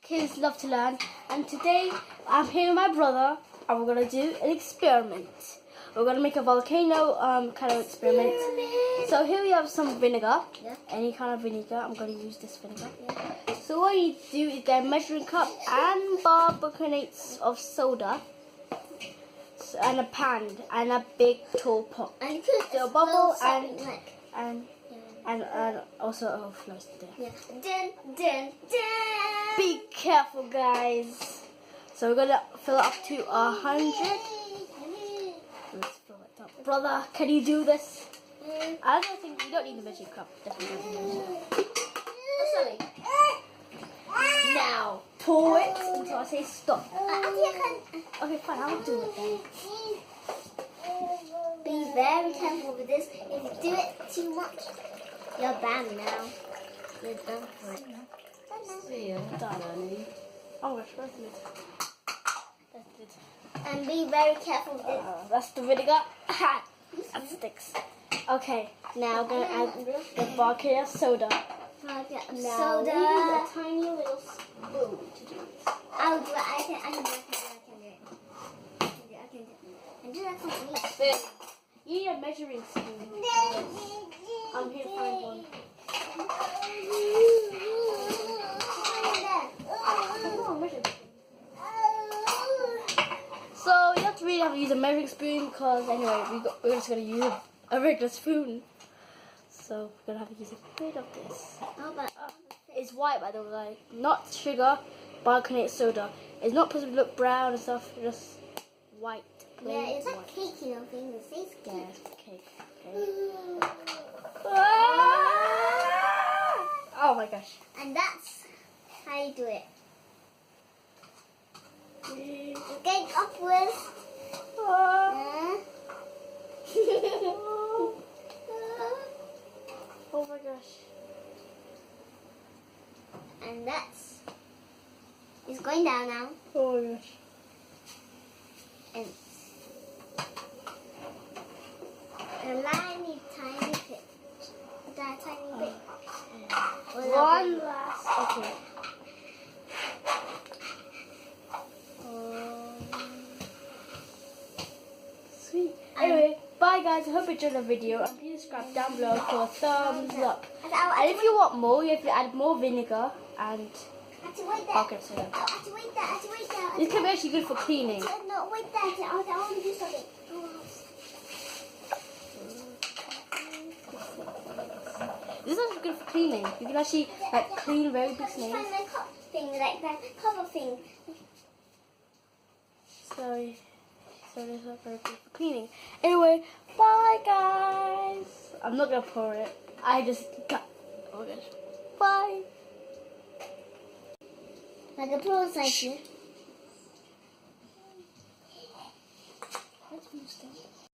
kids love to learn, and today I'm here with my brother and we're going to do an experiment. We're going to make a volcano kind of experiment. So here we have some vinegar, any kind of vinegar. I'm going to use this vinegar. So what you do is get a measuring cup and barbicarbonates of soda, and a pan and a big tall pot. And you so a bubble and also a flush there. Yeah. Dun, dun, dun. Be careful, guys. So we're gonna fill it up to 100. Let's fill it up. Brother, can you do this? I don't think you don't need the measuring cup. Definitely don't need it. Oh, sorry. Now pour it until I say stop. Okay, Okay, fine. I'll do it then. be very careful with this. If you do it too much, you're banned now. You're done for it. Oh gosh, that's it. That's it. And be very careful with this. That's the vinegar. That sticks. Okay, now I'm gonna add the volcano soda. Now Soda. we need a tiny little spoon to do this. I'll do it. I can do it. And do that complete. You need a measuring spoon. I'm here to find one. So you have to really have to use a measuring spoon because anyway we're just gonna use a regular spoon. So we're gonna have to use a bit of this. It's white by the way, not sugar, bicarbonate soda. It's not supposed to look brown and stuff, just white. Yeah, it's like cake, you know, thing. It tastes good. Yeah, it's cake. Okay. Oh my gosh. And that's how you do it. Going upwards. Oh my gosh. And it's going down now. Oh my gosh. And a tiny bit. That tiny bit. One last. Okay. Sweet. Anyway, bye guys. I hope you enjoyed the video. And please subscribe down below for a thumbs up. And if you want more, you have to add more vinegar and bucket soda. This can be actually good for cleaning. No, wait there. I want to do something. This is actually good for cleaning. You can actually clean very big snails. Find my cup thing, like that cover thing. Sorry. So this is not very good for cleaning. Anyway, bye guys. I'm not gonna pour it. I just got. Oh my gosh. Bye. Like a pro side here. Let's move stuff.